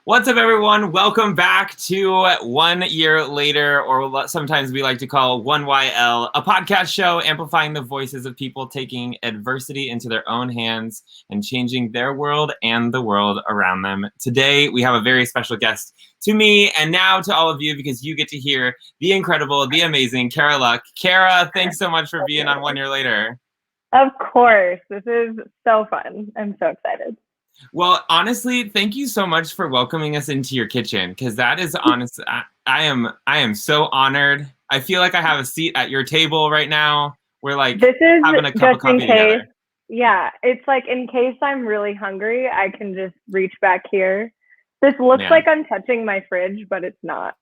What's up, everyone? Welcome back to 1 year later, or sometimes we like to call 1YL, a podcast show amplifying the voices of people taking adversity into their own hands and changing their world and the world around them. Today, we have a very special guest to me and now to all of you because you get to hear the incredible, the amazing Cara Luck. Cara, thanks so much for being on 1 year later. Of course. This is so fun. I'm so excited. Well, honestly, thank you so much for welcoming us into your kitchen, because that is honest. I am so honored. I feel like I have a seat at your table right now. We're like having a cup of coffee together. Yeah, it's like in case I'm really hungry, I can just reach back here. This looks like I'm touching my fridge, but it's not.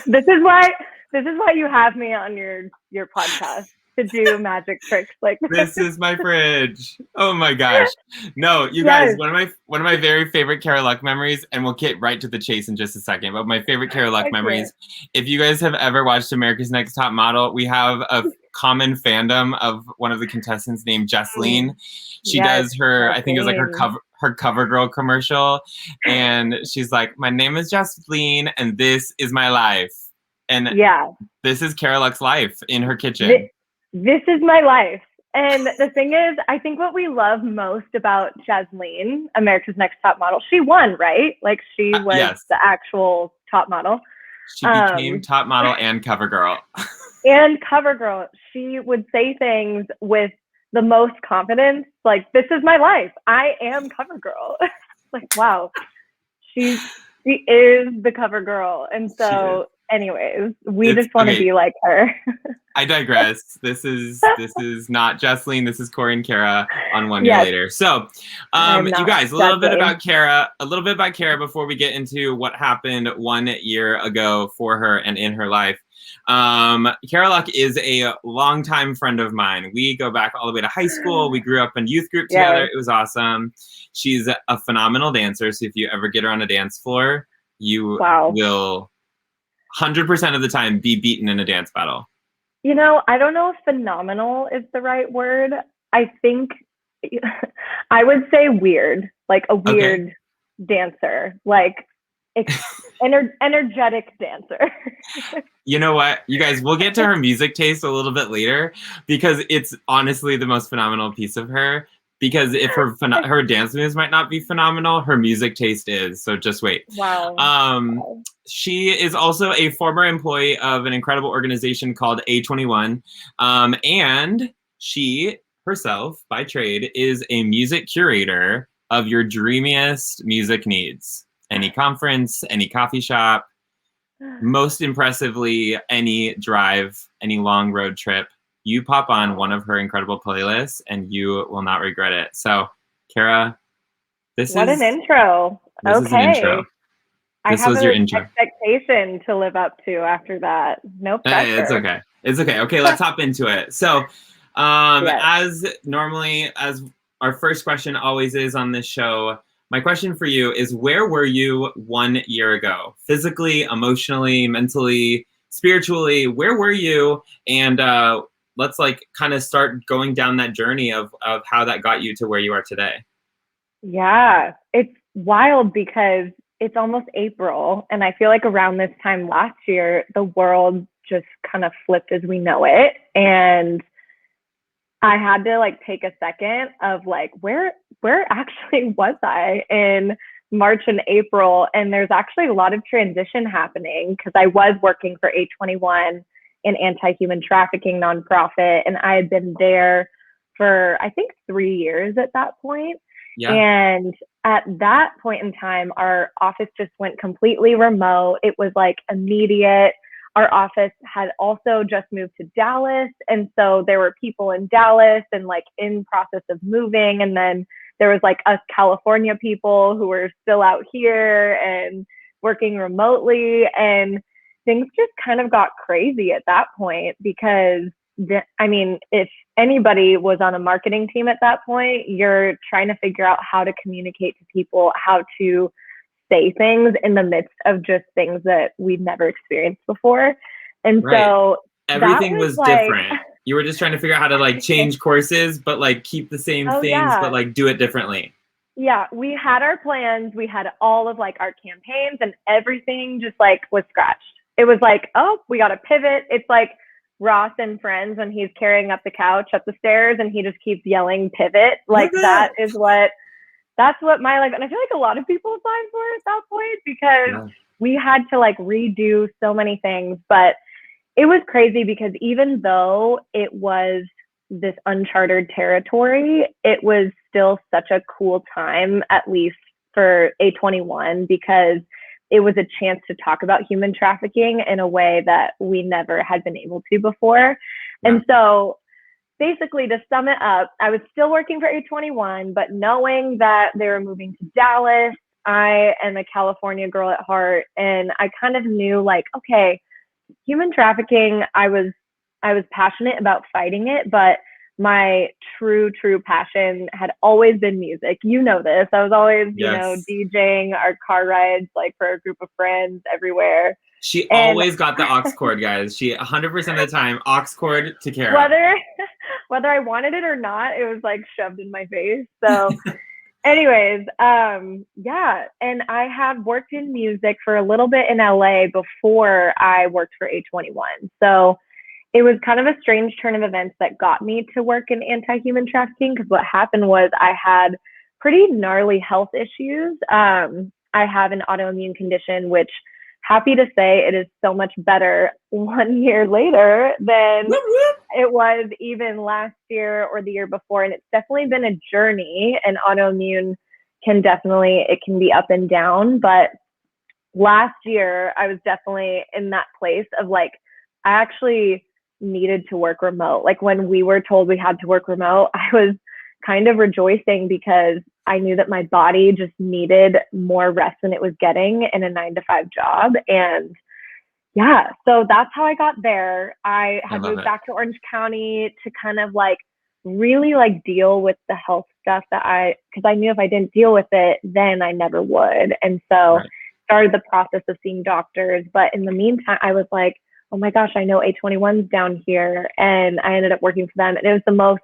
This is why you have me on your podcast. To do magic tricks like this is my fridge. Oh my gosh. No, you guys, one of my very favorite Cara Luck memories, and we'll get right to the chase in just a second, but my favorite Cara Luck memories, if you guys have ever watched America's Next Top Model, we have a common fandom of one of the contestants named Jesseline. She does her, I think it was like her CoverGirl commercial, and she's like, my name is Jesseline and this is my life. And this is Cara Luck's life in her kitchen. This is my life. And the thing is, I think what we love most about Jesseline, America's Next Top Model, she won, right? Like she was the actual top model. She became top model and CoverGirl. And CoverGirl. She would say things with the most confidence, like, this is my life. I am CoverGirl. Like, wow. She is the CoverGirl. And so anyways, we just want to be like her. I digress. This is not Jesseline. This is Corey and Cara on 1 year later. So, you guys, a little bit about Cara before we get into what happened 1 year ago for her and in her life. Cara Luck is a longtime friend of mine. We go back all the way to high school. We grew up in youth group together. It was awesome. She's a phenomenal dancer. So if you ever get her on a dance floor, you will 100% of the time be beaten in a dance battle. You know, I don't know if phenomenal is the right word. I think I would say weird, like a weird dancer, like energetic dancer. You know what, you guys, we'll get to her music taste a little bit later because it's honestly the most phenomenal piece of her. Because if her dance moves might not be phenomenal, her music taste is. So just wait. Wow. She is also a former employee of an incredible organization called A21. And she herself, by trade, is a music curator of your dreamiest music needs. Any conference, any coffee shop, most impressively, any drive, any long road trip. You pop on one of her incredible playlists and you will not regret it. So, Cara, this is an intro. This is an intro. This was your intro. Expectation to live up to after that. No pressure. It's okay. It's okay. Okay, let's hop into it. So, as our first question always is on this show, my question for you is, where were you 1 year ago? Physically, emotionally, mentally, spiritually, where were you? And let's kind of start going down that journey of how that got you to where you are today. Yeah, it's wild because it's almost April. And I feel like around this time last year, the world just kind of flipped as we know it. And I had to take a second of where actually was I in March and April? And there's actually a lot of transition happening because I was working for A21, an anti-human trafficking nonprofit, and I had been there for I think 3 years at that point. And at that point in time, our office just went completely remote. It was immediate. Our office had also just moved to Dallas, and so there were people in Dallas and in process of moving, and then there was us California people who were still out here and working remotely, and things just kind of got crazy at that point because, if anybody was on a marketing team at that point, you're trying to figure out how to communicate to people, how to say things in the midst of just things that we'd never experienced before. And so everything was different. You were just trying to figure out how to change courses, but keep the same things, but do it differently. Yeah, we had our plans. We had all of like our campaigns and everything just like was scratched. It was like, oh, we got to pivot. It's like Ross and Friends when he's carrying up the couch up the stairs and he just keeps yelling pivot. Like that's what my life, and I feel like a lot of people applied for at that point because we had to like redo so many things. But it was crazy because even though it was this uncharted territory, it was still such a cool time, at least for A21, because it was a chance to talk about human trafficking in a way that we never had been able to before. Yeah. And so basically, to sum it up, I was still working for A21, but knowing that they were moving to Dallas, I am a California girl at heart, and I kind of knew like, okay, human trafficking, I was passionate about fighting it, but my true passion had always been music. You know this. I was always, DJing our car rides like for a group of friends everywhere. She always got the aux cord, guys. She 100% of the time aux cord to Cara. Whether I wanted it or not, it was like shoved in my face. So anyways, yeah. And I had worked in music for a little bit in LA before I worked for A21. So it was kind of a strange turn of events that got me to work in anti-human trafficking, because what happened was I had pretty gnarly health issues. I have an autoimmune condition, which happy to say it is so much better 1 year later than it was even last year or the year before. And it's definitely been a journey, and autoimmune can be up and down. But last year I was definitely in that place of like, I actually needed to work remote. Like when we were told we had to work remote, I was kind of rejoicing because I knew that my body just needed more rest than it was getting in a 9-to-5 job. And yeah, so that's how I got there. I had moved back to Orange County to kind of like really like deal with the health stuff because I knew if I didn't deal with it, then I never would. And so started the process of seeing doctors. But in the meantime, I was like, oh my gosh, I know A21's down here. And I ended up working for them. And it was the most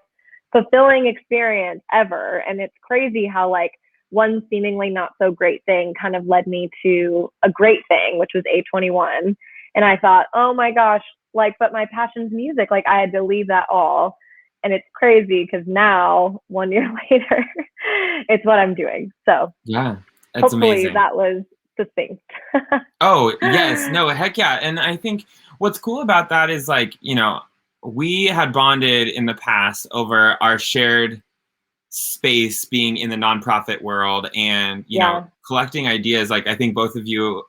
fulfilling experience ever. And it's crazy how like one seemingly not so great thing kind of led me to a great thing, which was A21. And I thought, oh my gosh, like, but my passion's music. Like I had to leave that all. And it's crazy because now 1 year later, it's what I'm doing. So yeah, it's hopefully amazing. That was succinct. Oh yes, no, heck yeah. And I think what's cool about that is like, we had bonded in the past over our shared space being in the nonprofit world and, you know, collecting ideas. Like I think both you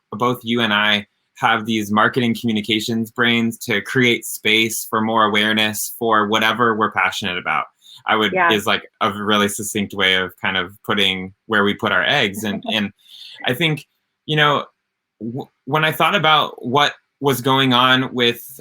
and I have these marketing communications brains to create space for more awareness for whatever we're passionate about. Is like a really succinct way of kind of putting where we put our eggs. And I think, when I thought about what was going on with,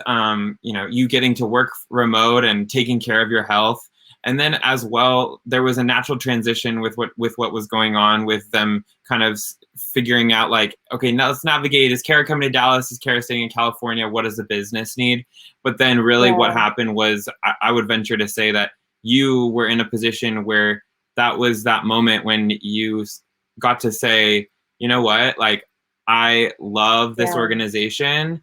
you getting to work remote and taking care of your health. And then as well, there was a natural transition with what was going on with them kind of figuring out like, okay, now let's navigate. Is Cara coming to Dallas? Is Cara staying in California? What does the business need? But then really what happened was I would venture to say that you were in a position where that was that moment when you got to say, you know what, like, I love this organization,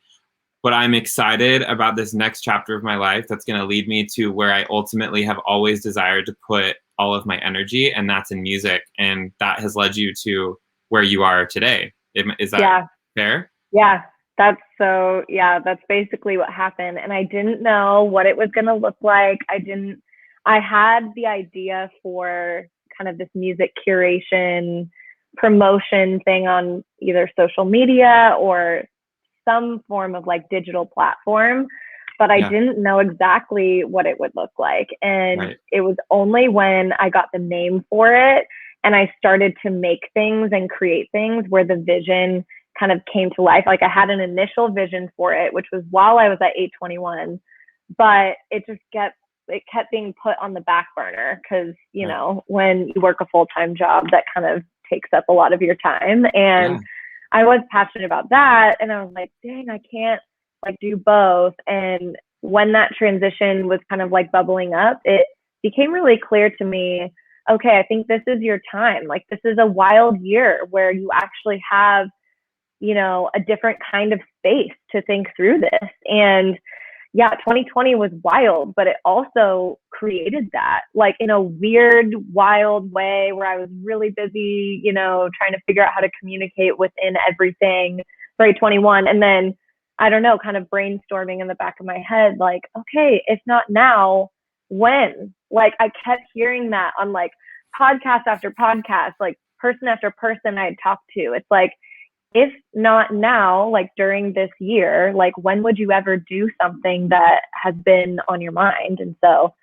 but I'm excited about this next chapter of my life that's going to lead me to where I ultimately have always desired to put all of my energy, and that's in music. And that has led you to where you are today. Is that fair? Yeah, that's basically what happened. And I didn't know what it was going to look like. I had the idea for kind of this music curation promotion thing on either social media or some form of like digital platform, but I didn't know exactly what it would look like. And it was only when I got the name for it and I started to make things and create things where the vision kind of came to life. Like I had an initial vision for it, which was while I was at A21, but it kept being put on the back burner because, when you work a full-time job, that kind of takes up a lot of your time. And I was passionate about that. And I was like, dang, I can't like do both. And when that transition was kind of like bubbling up, it became really clear to me, okay, I think this is your time. Like, this is a wild year where you actually have, you know, a different kind of space to think through this. And yeah, 2020 was wild, but it also created that, like, in a weird, wild way where I was really busy, you know, trying to figure out how to communicate within everything for 2021. And then, I don't know, kind of brainstorming in the back of my head, like, okay, if not now, when? Like, I kept hearing that on like podcast after podcast, like person after person I had talked to. It's like, if not now, like during this year, like when would you ever do something that has been on your mind? And so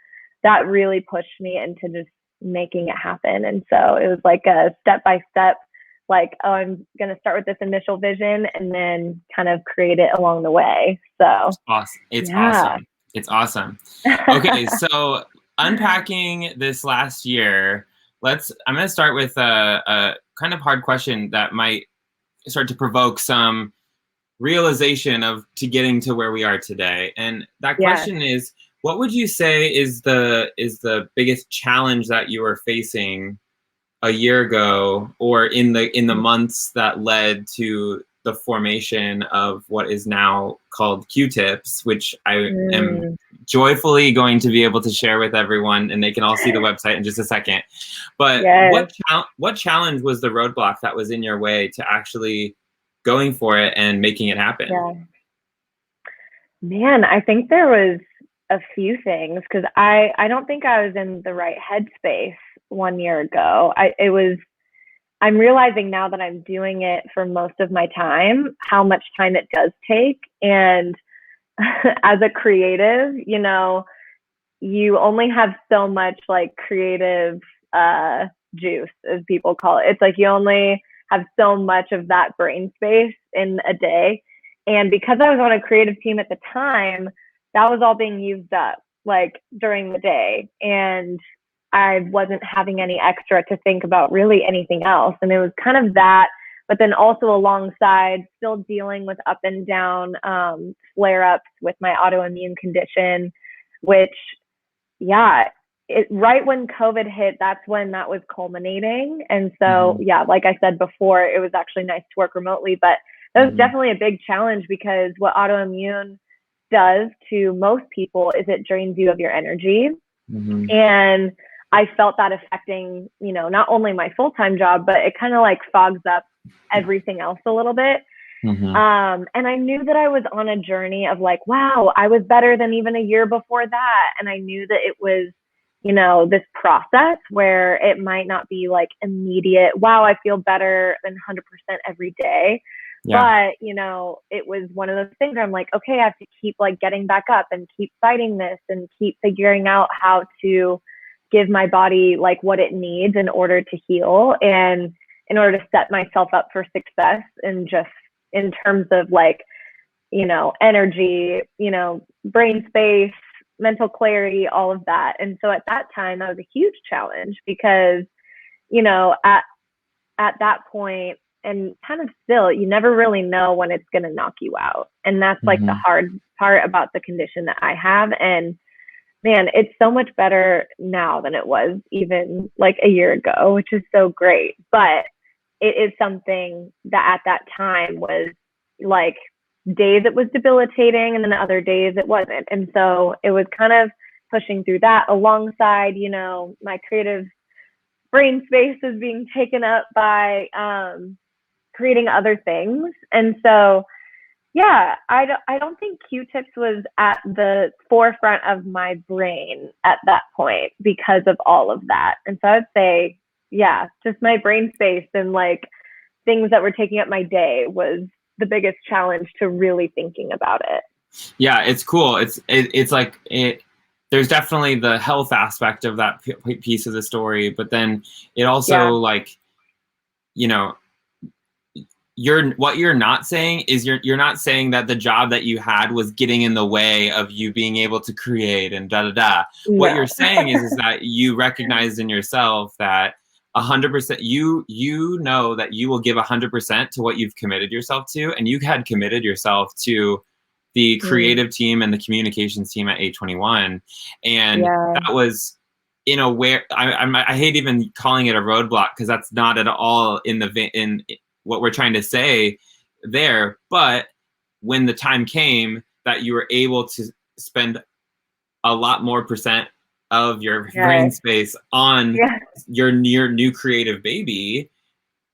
that really pushed me into just making it happen. And so it was like a step by step, like, oh, I'm going to start with this initial vision and then kind of create it along the way. So awesome. It's awesome. It's awesome. Okay. So unpacking this last year, I'm going to start with a kind of hard question that might start to provoke some realization to getting to where we are today. And that question is, what would you say is the biggest challenge that you were facing a year ago, or in the months that led to the formation of what is now called Q-Tips, which I am joyfully going to be able to share with everyone, and they can all see the website in just a second. But what challenge was the roadblock that was in your way to actually going for it and making it happen? Yeah. Man, I think there was a few things, because I don't think I was in the right headspace 1 year ago. I'm realizing now that I'm doing it for most of my time, how much time it does take. And as a creative, you know, you only have so much like creative juice, as people call it. It's like you only have so much of that brain space in a day. And because I was on a creative team at the time, that was all being used up like during the day. And I wasn't having any extra to think about really anything else. And it was kind of that, but then also alongside still dealing with up and down flare-ups with my autoimmune condition, which, right when COVID hit, that's when that was culminating. And so, like I said before, it was actually nice to work remotely, but that was definitely a big challenge, because what autoimmune does to most people is it drains you of your energy. And I felt that affecting, you know, not only my full-time job, but it kind of like fogs up everything else a little bit. And I knew that I was on a journey of like, wow, I was better than even a year before that. And I knew that it was, you know, this process where it might not be like immediate, wow, I feel better than 100% every day. But, you know, it was one of those things where I'm like, okay, I have to keep like getting back up and keep fighting this and keep figuring out how to give my body like what it needs in order to heal, and in order to set myself up for success, and just in terms of like, you know, energy, you know, brain space, mental clarity, all of that. And so at that time, that was a huge challenge, because, you know, at that point, and kind of still, you never really know when it's going to knock you out. And that's like the hard part about the condition that I have. And man, it's so much better now than it was even like a year ago, which is so great. But it is something that at that time was like days it was debilitating, and then other days it wasn't. And so it was kind of pushing through that alongside, you know, my creative brain space is being taken up by creating other things. And so yeah, I don't think Q-Tips was at the forefront of my brain at that point because of all of that. And so I'd say, yeah, just my brain space and like things that were taking up my day was the biggest challenge to really thinking about it. Yeah, it's cool. It's like there's definitely the health aspect of that piece of the story, but then it also like, you know, what you're not saying is you're not saying that the job that you had was getting in the way of you being able to create and da da da. No. What you're saying is that you recognized in yourself that 100% you know that you will give 100% to what you've committed yourself to, and you had committed yourself to the creative team and the communications team at A21, and that was in a way, I hate even calling it a roadblock, because that's not at all in what we're trying to say there. But when the time came that you were able to spend a lot more percent of your brain space on your new creative baby,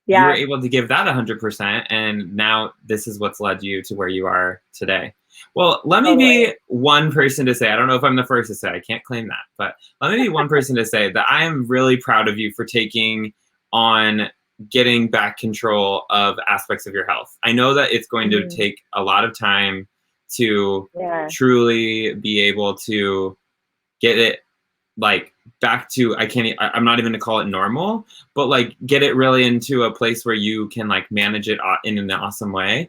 you were able to give that 100%, and now this is what's led you to where you are today. Well, let me be one person to say, I don't know if I'm the first to say, I can't claim that, but let me be one person to say that I am really proud of you for taking on getting back control of aspects of your health. I know that it's going to take a lot of time to truly be able to get it like back to, I'm not even gonna call it normal, but like get it really into a place where you can like manage it in an awesome way.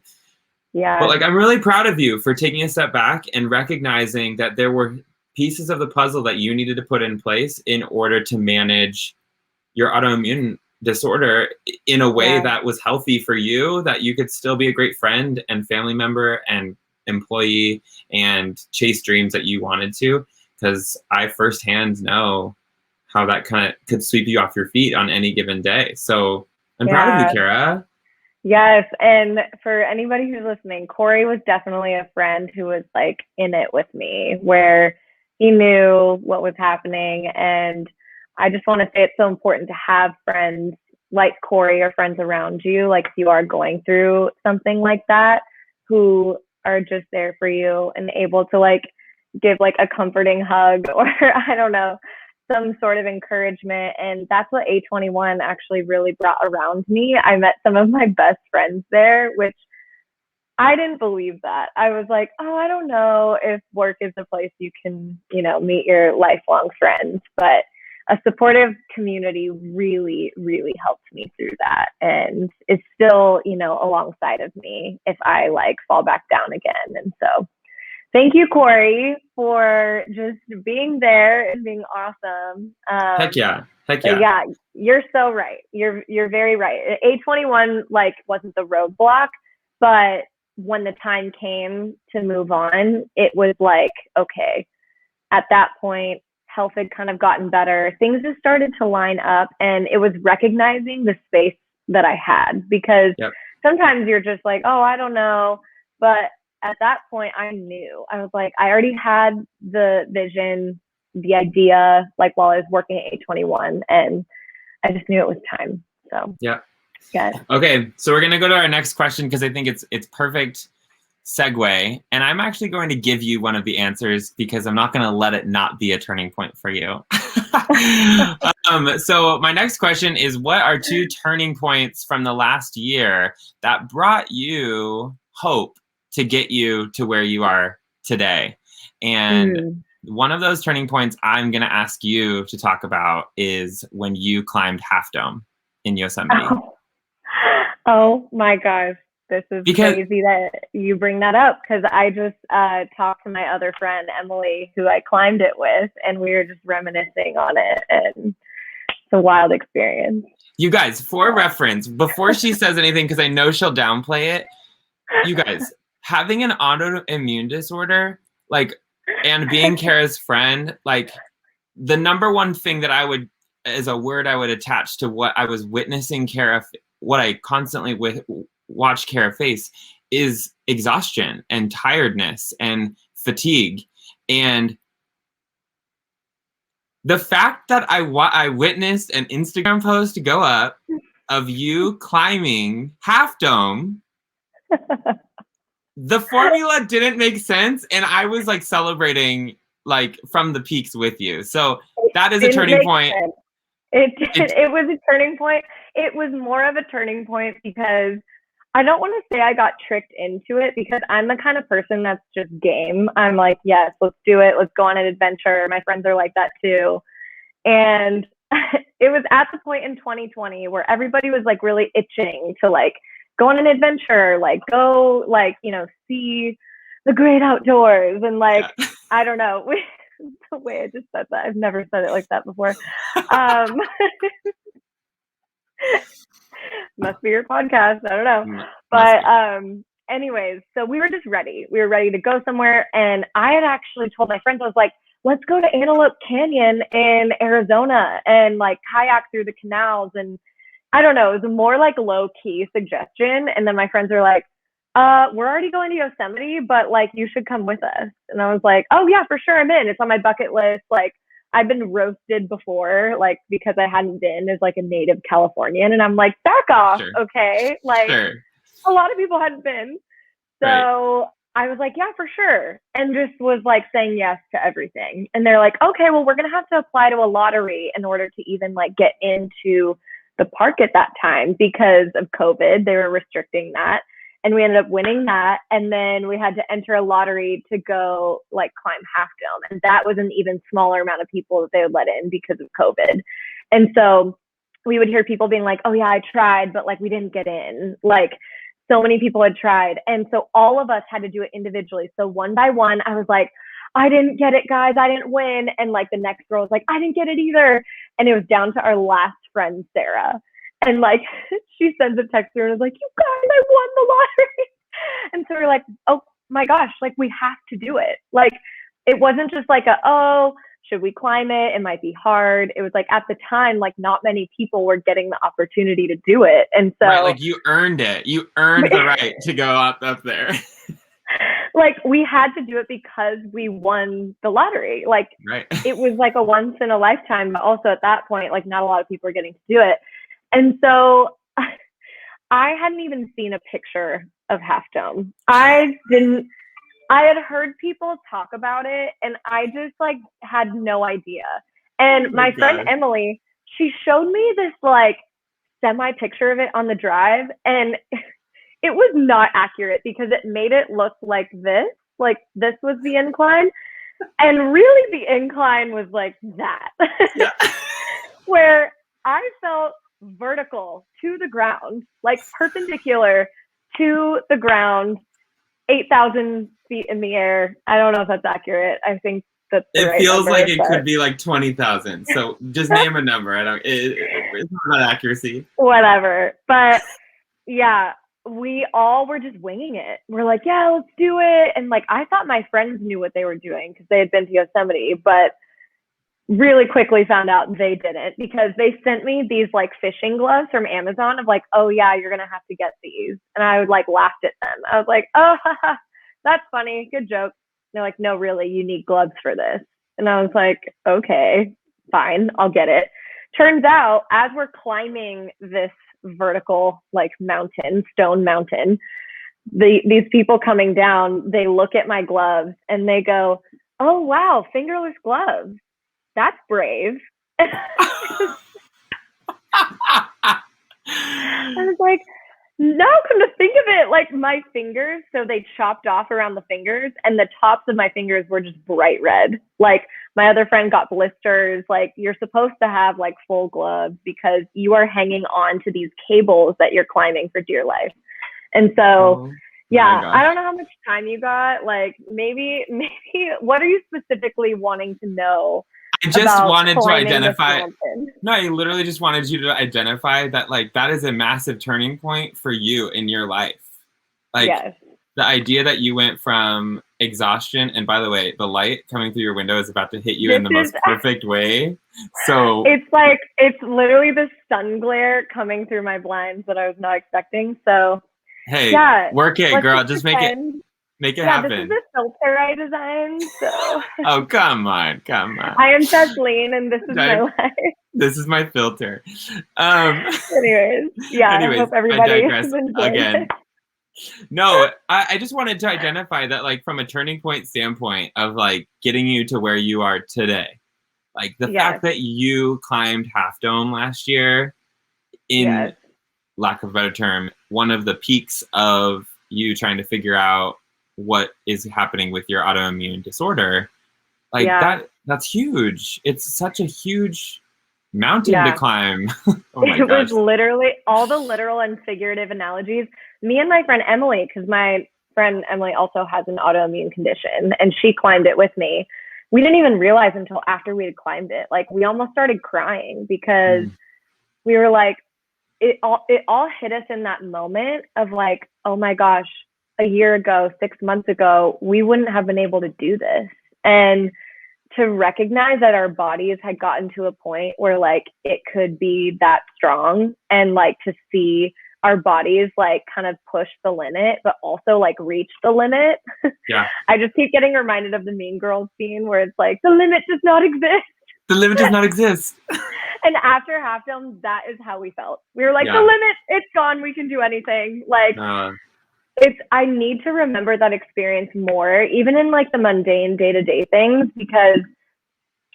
But like, I'm really proud of you for taking a step back and recognizing that there were pieces of the puzzle that you needed to put in place in order to manage your autoimmune disorder in a way that was healthy for you, that you could still be a great friend and family member and employee and chase dreams that you wanted to. Because I firsthand know how that kind of could sweep you off your feet on any given day. So I'm proud of you, Cara. Yes. And for anybody who's listening, Corey was definitely a friend who was like in it with me, where he knew what was happening. And I just want to say it's so important to have friends like Corey, or friends around you, like if you are going through something like that, who are just there for you and able to like give like a comforting hug, or I don't know, some sort of encouragement. And that's what A21 actually really brought around me. I met some of my best friends there, which I didn't believe that. I was like, oh, I don't know if work is a place you can, you know, meet your lifelong friends. But a supportive community really, really helped me through that, and is still, you know, alongside of me if I like fall back down again. And so thank you, Corey, for just being there and being awesome. Heck yeah. Yeah, you're so right. You're very right. A21 like wasn't the roadblock, but when the time came to move on, it was like, okay, at that point, health had kind of gotten better. Things just started to line up, and it was recognizing the space that I had, because sometimes you're just like, oh, I don't know. But at that point, I knew. I was like, I already had the vision, the idea, like while I was working at A21, and I just knew it was time. So okay, so we're gonna go to our next question, because I think it's perfect segue, and I'm actually going to give you one of the answers, because I'm not going to let it not be a turning point for you. So my next question is, what are 2 turning points from the last year that brought you hope to get you to where you are today? And one of those turning points I'm going to ask you to talk about is when you climbed Half Dome in Yosemite. Oh my gosh. This is crazy that you bring that up, because I just talked to my other friend, Emily, who I climbed it with, and we were just reminiscing on it, and it's a wild experience. You guys, for reference, before she says anything, because I know she'll downplay it, you guys, having an autoimmune disorder, like, and being Cara's friend, like, the number one thing that I would, as a word I would attach to what I was witnessing Cara, what I constantly watch Cara face, is exhaustion and tiredness and fatigue. And the fact that I witnessed an Instagram post go up of you climbing Half Dome, the formula didn't make sense, and I was like celebrating like from the peaks with you. So that is a turning point. It was a turning point. It was more of a turning point because I don't want to say I got tricked into it, because I'm the kind of person that's just game. I'm like, yes, let's do it. Let's go on an adventure. My friends are like that too. And it was at the point in 2020 where everybody was like really itching to like go on an adventure, like go, like, you know, see the great outdoors. And like, I don't know, the way I just said that, I've never said it like that before. Must be your podcast. I don't know. But anyways, so we were just ready. We were ready to go somewhere. And I had actually told my friends, I was like, let's go to Antelope Canyon in Arizona and like kayak through the canals. And I don't know, it was a more like low key suggestion. And then my friends are like, we're already going to Yosemite, but like you should come with us. And I was like, oh yeah, for sure, I'm in. It's on my bucket list. Like I've been roasted before, like because I hadn't been as like a native Californian. And I'm like, back off, Sure. okay? Like a lot of people hadn't been. So I was like, yeah, for sure. And just was like saying yes to everything. And they're like, okay, well, we're going to have to apply to a lottery in order to even like get into the park at that time because of COVID. They were restricting that. And we ended up winning that. And then we had to enter a lottery to go like climb Half Dome. And that was an even smaller amount of people that they would let in because of COVID. And so we would hear people being like, oh yeah, I tried, but like we didn't get in. Like so many people had tried. And so all of us had to do it individually. So one by one, I was like, I didn't get it, guys. I didn't win. And like the next girl was like, I didn't get it either. And it was down to our last friend, Sarah. And like, she sends a text through and was like, you guys, I won the lottery. And so we're like, oh my gosh, like we have to do it. Like, it wasn't just like should we climb it? It might be hard. It was like at the time, like not many people were getting the opportunity to do it. And so like you earned it. You earned the right to go up there. Like we had to do it because we won the lottery. Like it was like a once in a lifetime, but also at that point, like not a lot of people were getting to do it. And so I hadn't even seen a picture of Half Dome. I had heard people talk about it and I just like had no idea. And my friend Emily, she showed me this like semi picture of it on the drive, and it was not accurate because it made it look like this was the incline. And really the incline was like that. Yeah. Where I felt vertical to the ground, like perpendicular to the ground, 8,000 feet in the air. I don't know if that's accurate. I think that's the right feels number, like it could be like 20,000. So just name a number. It's not accuracy. Whatever. But yeah, we all were just winging it. We're like, yeah, let's do it. And like, I thought my friends knew what they were doing because they had been to Yosemite, but really quickly found out they didn't, because they sent me these like fishing gloves from Amazon of like, oh yeah, you're going to have to get these. And I would like laughed at them. I was like, oh, that's funny. Good joke. And they're like, no, really, you need gloves for this. And I was like, okay, fine, I'll get it. Turns out as we're climbing this vertical like mountain, stone mountain, these people coming down, they look at my gloves and they go, oh wow, fingerless gloves. That's brave. I was like, no, come to think of it, like my fingers, so they chopped off around the fingers and the tops of my fingers were just bright red. Like my other friend got blisters. Like you're supposed to have like full gloves because you are hanging on to these cables that you're climbing for dear life. And so, yeah, I don't know how much time you got. Like maybe what are you specifically wanting to know? I just wanted to identify. No, I literally just wanted you to identify that, like, that is a massive turning point for you in your life. Like, yes. The idea that you went from exhaustion, and by the way, the light coming through your window is about to hit you in the most perfect way. So it's literally the sun glare coming through my blinds that I was not expecting. So hey, yeah, work it, girl. Just make it. Make it happen. This is the filter I designed. So. Oh, come on. I am Kathleen, and this is my life. This is my filter. Anyways, I hope everybody I digress again. No, I just wanted to identify that, like, from a turning point standpoint of, like, getting you to where you are today. Like, the fact that you climbed Half Dome last year, in lack of a better term, one of the peaks of you trying to figure out what is happening with your autoimmune disorder, like that's huge. It's such a huge mountain to climb. Oh my it was literally all the literal and figurative analogies. Me and my friend Emily, because my friend Emily also has an autoimmune condition and she climbed it with me. We didn't even realize until after we had climbed it. Like we almost started crying because we were like, it all hit us in that moment of like, oh my gosh, a year ago, 6 months ago, we wouldn't have been able to do this. And to recognize that our bodies had gotten to a point where like it could be that strong, and like to see our bodies like kind of push the limit, but also like reach the limit. Yeah. I just keep getting reminded of the Mean Girls scene where it's like, the limit does not exist. The limit does not exist. And after Half Dome, that is how we felt. We were like, the limit, it's gone. We can do anything. Like, I need to remember that experience more, even in like the mundane day-to-day things, because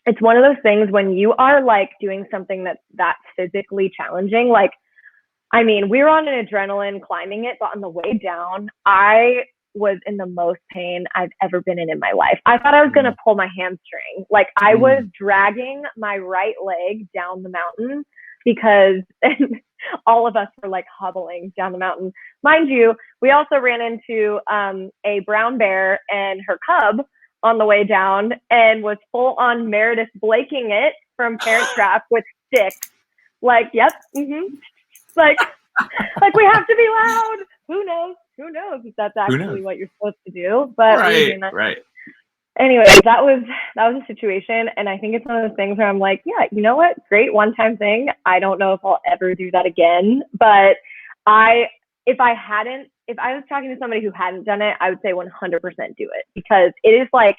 it's one of those things when you are like doing something that's physically challenging. Like, I mean, we were on an adrenaline climbing it, but on the way down, I was in the most pain I've ever been in my life. I thought I was going to pull my hamstring. Like, I was dragging my right leg down the mountain because all of us were like hobbling down the mountain. Mind you, we also ran into a brown bear and her cub on the way down, and was full on Meredith Blaking it from Parent Trap with sticks. Like, yep. Like we have to be loud. Who knows if that's actually what you're supposed to do? But right. Anyways, that was a situation, and I think it's one of those things where I'm like, yeah, you know what? Great one-time thing. I don't know if I'll ever do that again. But if I was talking to somebody who hadn't done it, I would say 100% do it, because it is like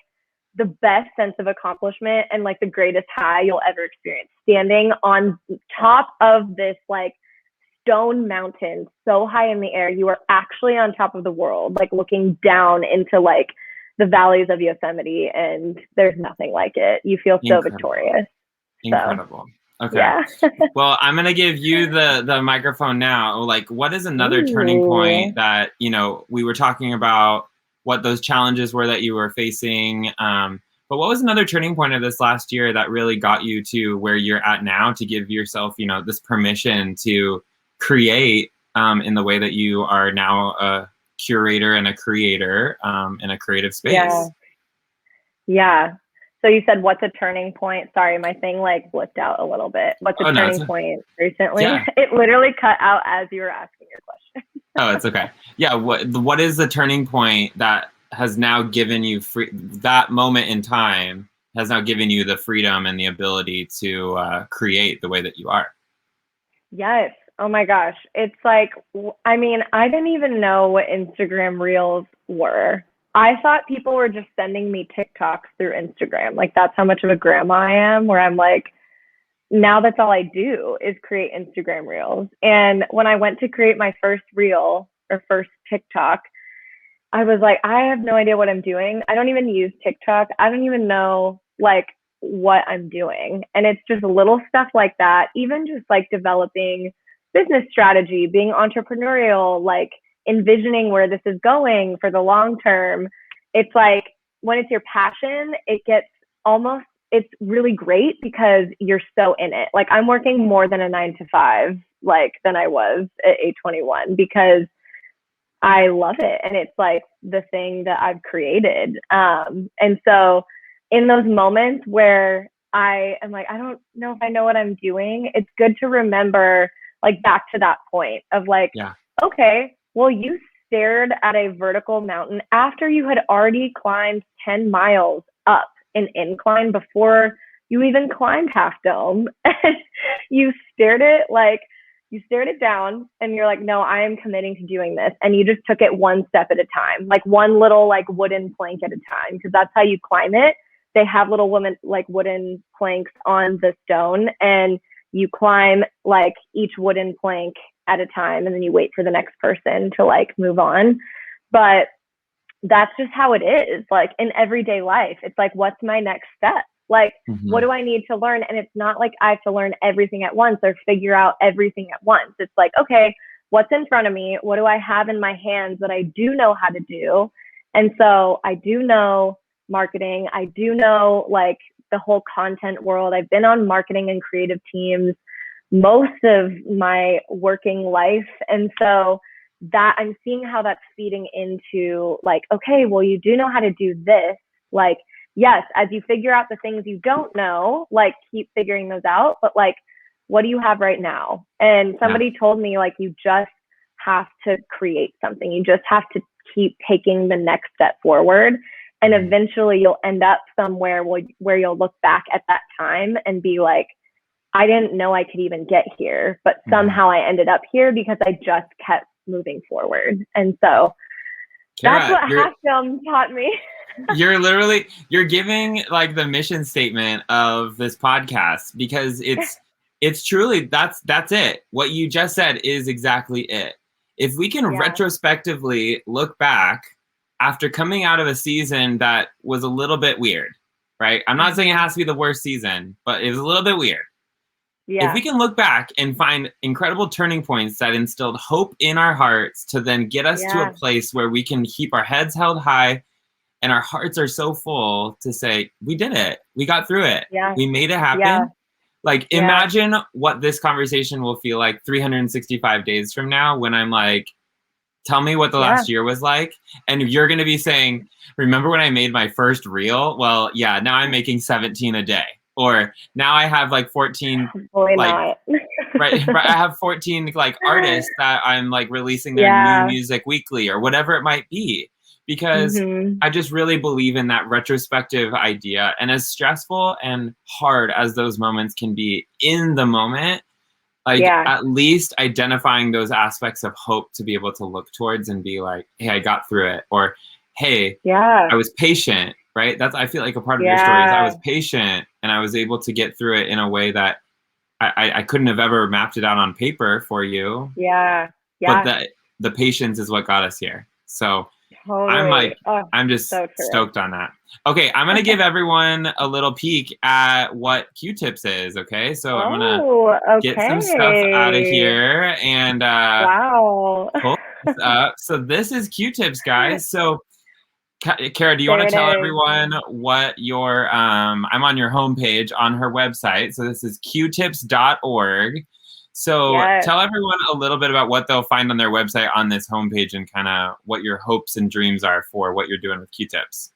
the best sense of accomplishment and like the greatest high you'll ever experience. Standing on top of this like stone mountain so high in the air, you are actually on top of the world, like looking down into like the valleys of Yosemite, and there's nothing like it. You feel so victorious. Incredible. Okay. Yeah. Well, I'm going to give you the microphone now. Like, what is another turning point that, you know, we were talking about what those challenges were that you were facing. But what was another turning point of this last year that really got you to where you're at now, to give yourself, you know, this permission to create in the way that you are now a curator and a creator in a creative space? Yeah. So you said, what's a turning point? Sorry, my thing like blipped out a little bit. What's a turning point recently? Yeah. It literally cut out as you were asking your question. Oh, it's okay. Yeah. What is the turning point that has now given you that moment in time has now given you the freedom and the ability to create the way that you are? Yes. Oh my gosh. It's like, I mean, I didn't even know what Instagram Reels were. I thought people were just sending me TikToks through Instagram. Like, that's how much of a grandma I am, where I'm like, now that's all I do is create Instagram Reels. And when I went to create my first reel or first TikTok, I was like, I have no idea what I'm doing. I don't even use TikTok. I don't even know like what I'm doing. And it's just little stuff like that. Even just like developing business strategy, being entrepreneurial, like envisioning where this is going for the long term. It's like, when it's your passion, it's really great because you're so in it. Like, I'm working more than a 9-to-5, like, than I was at 821, because I love it. And it's like the thing that I've created. And so in those moments where I am like, I don't know if I know what I'm doing, it's good to remember, like, back to that point of like, okay, well, you stared at a vertical mountain after you had already climbed 10 miles up an incline before you even climbed Half Dome. And you stared it down, and you're like, no, I am committing to doing this. And you just took it one step at a time, like one little like wooden plank at a time, because that's how you climb it. They have little wooden planks on the stone, and you climb like each wooden plank at a time, and then you wait for the next person to like move on. But that's just how it is. Like, in everyday life, it's like, what's my next step? Like, what do I need to learn? And it's not like I have to learn everything at once or figure out everything at once. It's like, okay, what's in front of me? What do I have in my hands that I do know how to do? And so I do know marketing. I do know like the whole content world. I've been on marketing and creative teams most of my working life. And so that I'm seeing how that's feeding into like, okay, well, you do know how to do this. Like, yes, as you figure out the things you don't know, like, keep figuring those out. But like, what do you have right now? And somebody told me, like, you just have to create something. You just have to keep taking the next step forward. And eventually you'll end up somewhere where you'll look back at that time and be like, I didn't know I could even get here, but somehow I ended up here because I just kept moving forward. And so that's what Half Film taught me. You're giving like the mission statement of this podcast, because it's truly, that's it. What you just said is exactly it. If we can retrospectively look back after coming out of a season that was a little bit weird, right? I'm not saying it has to be the worst season, but it was a little bit weird. Yeah. If we can look back and find incredible turning points that instilled hope in our hearts to then get us to a place where we can keep our heads held high and our hearts are so full to say, we did it. We got through it. Yeah. We made it happen. Yeah. Like, imagine what this conversation will feel like 365 days from now when I'm like, tell me what the last year was like. And you're going to be saying, remember when I made my first reel? Well, yeah, now I'm making 17 a day. Or now I have like 14, right, I have 14 like artists that I'm like releasing their new music weekly or whatever it might be. Because I just really believe in that retrospective idea. And as stressful and hard as those moments can be in the moment, like at least identifying those aspects of hope to be able to look towards and be like, hey, I got through it. Or, hey, I was patient, right? That's, I feel like a part of your story is I was patient and I was able to get through it in a way that I couldn't have ever mapped it out on paper for you. But the patience is what got us here. So I'm like, I'm just so stoked on that. Okay, I'm going to give everyone a little peek at what Q-Tips is, okay? So I'm going to get some stuff out of here and pull this up. So this is Q-Tips, guys. So Cara, do you want to tell everyone what your, I'm on your homepage on her website. So this is qtips.org. So tell everyone a little bit about what they'll find on their website on this homepage and kind of what your hopes and dreams are for what you're doing with Q-Tips.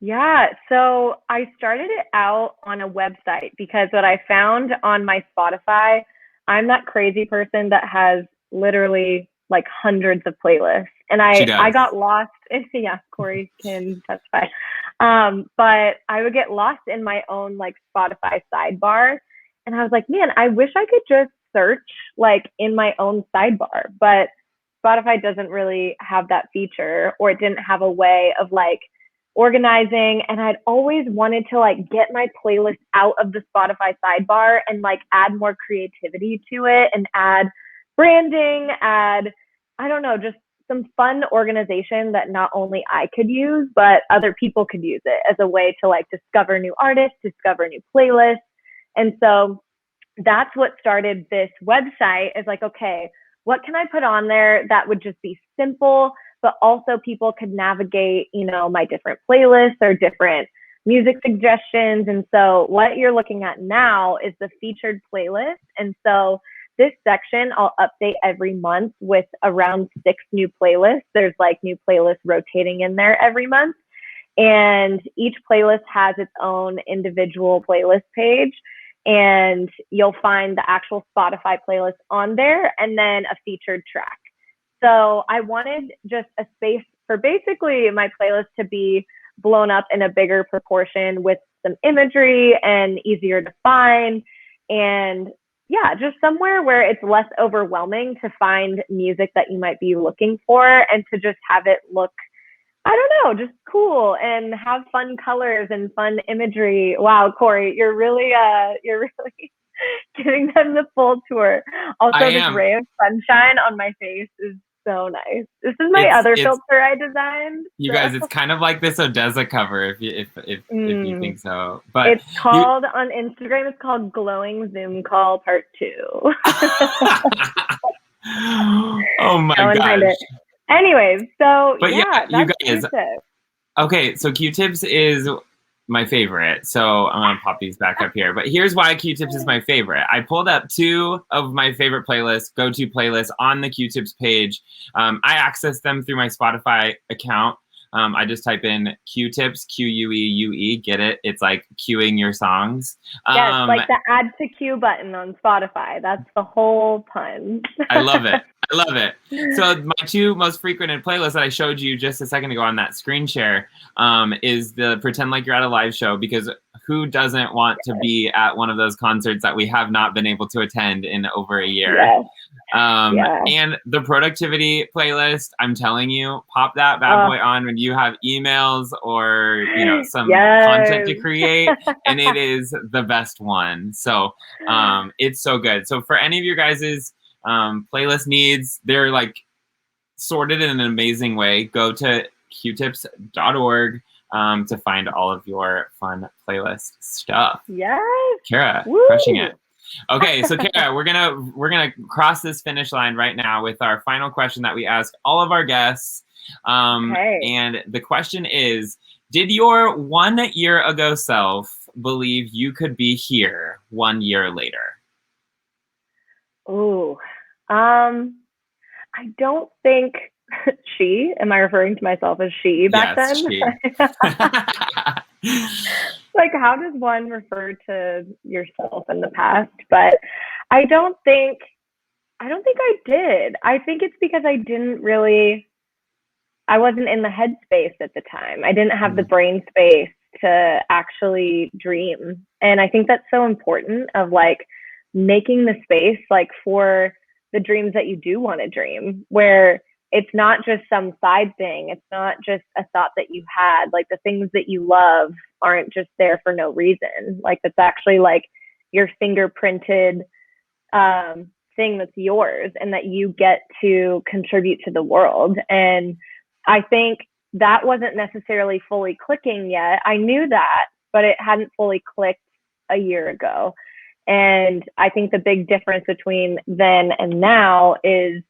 Yeah, so I started it out on a website because what I found on my Spotify, I'm that crazy person that has literally like hundreds of playlists. And I got lost in, Corey can testify. But I would get lost in my own like Spotify sidebar. And I was like, man, I wish I could just search like in my own sidebar, but Spotify doesn't really have that feature, or it didn't have a way of like organizing. And I'd always wanted to like get my playlist out of the Spotify sidebar and like add more creativity to it and add branding, I don't know, just some fun organization that not only I could use, but other people could use it as a way to like discover new artists, discover new playlists. And so that's what started this website, is like, okay, what can I put on there that would just be simple, but also people could navigate, my different playlists or different music suggestions. And so what you're looking at now is the featured playlist. And so this section I'll update every month with around 6 new playlists. There's like new playlists rotating in there every month. And each playlist has its own individual playlist page. And you'll find the actual Spotify playlist on there and then a featured track. So I wanted just a space for basically my playlist to be blown up in a bigger proportion with some imagery and easier to find. And just somewhere where it's less overwhelming to find music that you might be looking for, and to just have it look, I don't know, just cool and have fun colors and fun imagery. Wow, Corey, you're really giving them the full tour. Also, this ray of sunshine on my face is so nice. This is my other filter I designed. You guys, it's kind of like this Odessa cover, if you think so. But it's called on Instagram. It's called Glowing Zoom Call Part 2. Oh my gosh. Anyways, so but you guys. Q-Tips. Okay, so Q-Tips is my favorite. So I'm gonna pop these back up here. But here's why Q-Tips is my favorite. I pulled up 2 of my favorite playlists, go-to playlists on the Q-Tips page. I access them through my Spotify account. I just type in Q-Tips, Q-U-E-U-E, get it? It's like queuing your songs. Yes, like the add to queue button on Spotify. That's the whole pun. I love it. I love it. So my two most frequented playlists that I showed you just a second ago on that screen share is the Pretend Like You're at a Live show, because who doesn't want to be at one of those concerts that we have not been able to attend in over a year? Yes. And the productivity playlist, I'm telling you, pop that bad boy on when you have emails or, you know, some content to create, and it is the best one. So it's so good. So for any of your guys's playlist needs, they're like sorted in an amazing way. Go to qtips.org to find all of your fun playlist stuff. Yes. Cara, crushing it. Okay, so Cara, we're gonna cross this finish line right now with our final question that we ask all of our guests. And the question is, did your 1 year ago self believe you could be here 1 year later? Oh, I don't think am I referring to myself as she back then? She. Like, how does one refer to yourself in the past? But I don't think I did. I think it's because I wasn't in the headspace at the time. I didn't have the brain space to actually dream. And I think that's so important, of like making the space like for the dreams that you do want to dream, where it's not just some side thing. It's not just a thought that you had. Like, the things that you love aren't just there for no reason. Like, that's actually like your fingerprinted thing that's yours and that you get to contribute to the world. And I think that wasn't necessarily fully clicking yet. I knew that, but it hadn't fully clicked a year ago. And I think the big difference between then and now is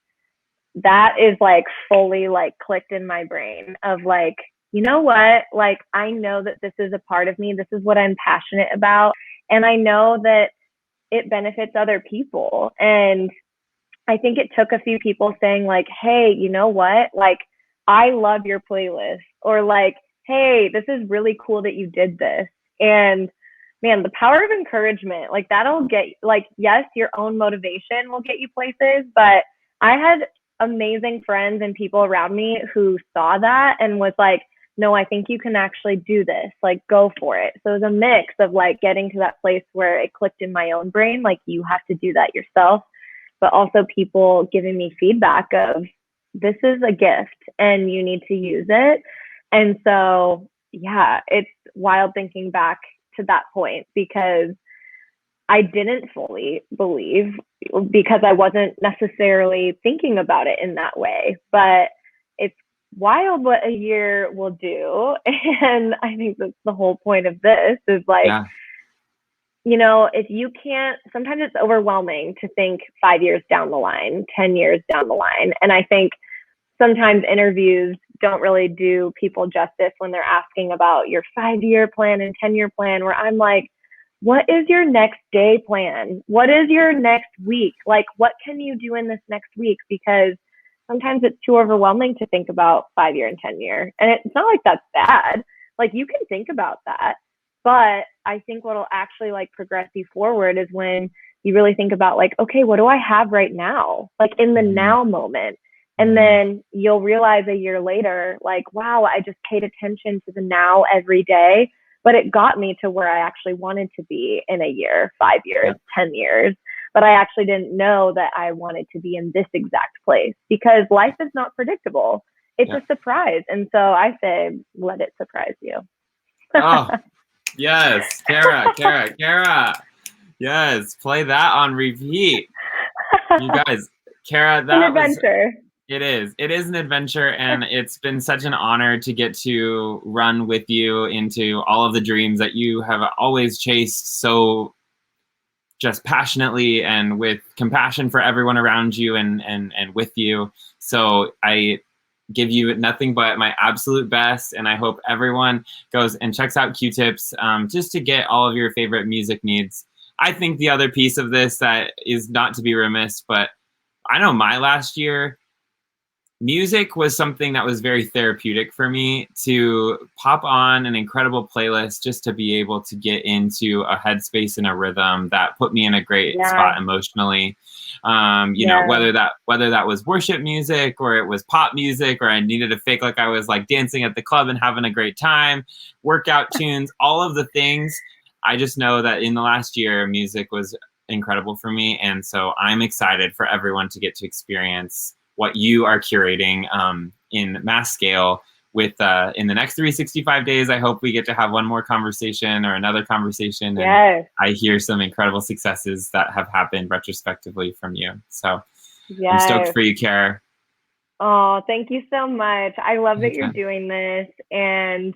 that is like fully like clicked in my brain of like, you know what? Like, I know that this is a part of me. This is what I'm passionate about. And I know that it benefits other people. And I think it took a few people saying like, hey, you know what? Like, I love your playlist, or like, hey, this is really cool that you did this. And man, the power of encouragement, like that'll get, like, yes, your own motivation will get you places, but I had amazing friends and people around me who saw that and was like, no, I think you can actually do this, like go for it. So it was a mix of like getting to that place where it clicked in my own brain, like you have to do that yourself, but also people giving me feedback of this is a gift and you need to use it. And so, yeah, it's wild thinking back to that point, because I didn't fully believe, because I wasn't necessarily thinking about it in that way. But it's wild what a year will do. And I think that's the whole point of this is like, you know, if you can't, sometimes it's overwhelming to think 5 years down the line, 10 years down the line. And I think sometimes interviews don't really do people justice when they're asking about your 5-year plan and 10-year plan, where I'm like, what is your next day plan? What is your next week? Like, what can you do in this next week? Because sometimes it's too overwhelming to think about 5-year and 10-year. And it's not like that's bad. Like, you can think about that. But I think what'll actually like progress you forward is when you really think about like, okay, what do I have right now? Like in the now moment. And then you'll realize a year later, like, wow, I just paid attention to the now every day, but it got me to where I actually wanted to be in a year, 5 years, 10 years. But I actually didn't know that I wanted to be in this exact place, because life is not predictable. It's a surprise. And so I say, let it surprise you. Oh, yes. Cara. Yes. Play that on repeat. You guys, Cara, that was an adventure. It is an adventure, and it's been such an honor to get to run with you into all of the dreams that you have always chased so just passionately and with compassion for everyone around you and with you. So I give you nothing but my absolute best, and I hope everyone goes and checks out Q-Tips just to get all of your favorite music needs. I think the other piece of this that is not to be remiss, but I know my last year, music was something that was very therapeutic for me, to pop on an incredible playlist just to be able to get into a headspace and a rhythm that put me in a great spot emotionally. You know, whether that was worship music or it was pop music, or I needed to fake like I was like dancing at the club and having a great time, workout tunes, all of the things. I just know that in the last year, music was incredible for me. And so I'm excited for everyone to get to experience what you are curating in mass scale with in the next 365 days. I hope we get to have one more conversation or another conversation. And I hear some incredible successes that have happened retrospectively from you. So I'm stoked for you, Cara. Oh, thank you so much. I love that you're doing this. And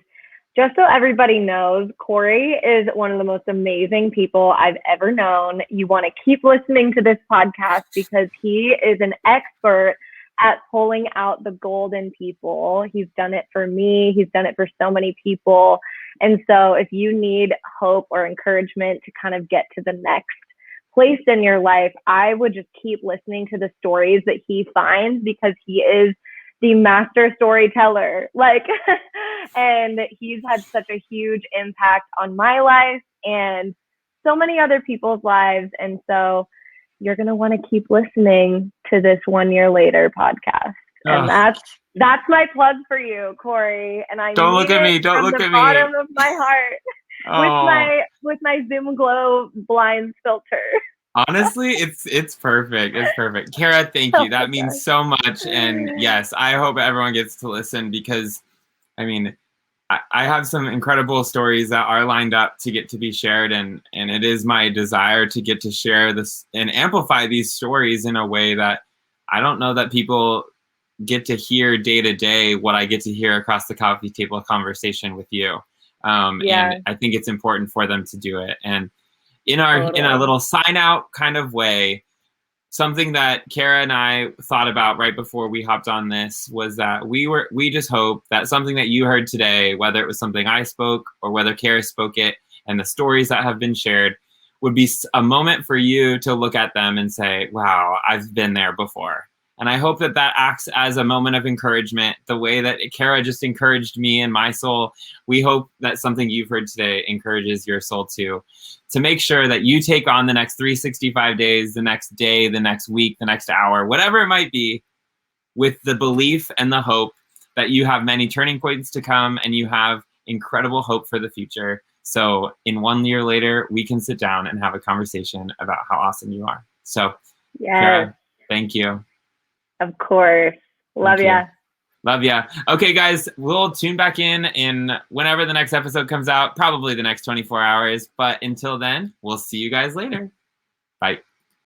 just so everybody knows, Corey is one of the most amazing people I've ever known. You want to keep listening to this podcast because he is an expert at pulling out the golden people. He's done it for me. He's done it for so many people. And so if you need hope or encouragement to kind of get to the next place in your life, I would just keep listening to the stories that he finds, because he is the master storyteller. Like, and he's had such a huge impact on my life and so many other people's lives. And so you're going to want to keep listening to this 1 year later podcast. And that's my plug for you, Corey. And I don't look at me. Don't look at me. Bottom of my heart, with my Zoom Glow blinds filter. Honestly, it's perfect. It's perfect. Cara, thank you. That means so much. And yes, I hope everyone gets to listen, because I mean, I have some incredible stories that are lined up to get to be shared, and it is my desire to get to share this and amplify these stories in a way that I don't know that people get to hear day to day, what I get to hear across the coffee table conversation with you. And I think it's important for them to do it. And in a little sign out kind of way, something that Cara and I thought about right before we hopped on this was that we just hope that something that you heard today, whether it was something I spoke or whether Cara spoke it, and the stories that have been shared, would be a moment for you to look at them and say, wow, I've been there before. And I hope that that acts as a moment of encouragement, the way that Cara just encouraged me and my soul. We hope that something you've heard today encourages your soul too, to make sure that you take on the next 365 days, the next day, the next week, the next hour, whatever it might be, with the belief and the hope that you have many turning points to come and you have incredible hope for the future. So in 1 year later, we can sit down and have a conversation about how awesome you are. So, Cara, thank you. Of course. Love ya. Love ya. Okay, guys, we'll tune back in whenever the next episode comes out, probably the next 24 hours. But until then, we'll see you guys later. Bye.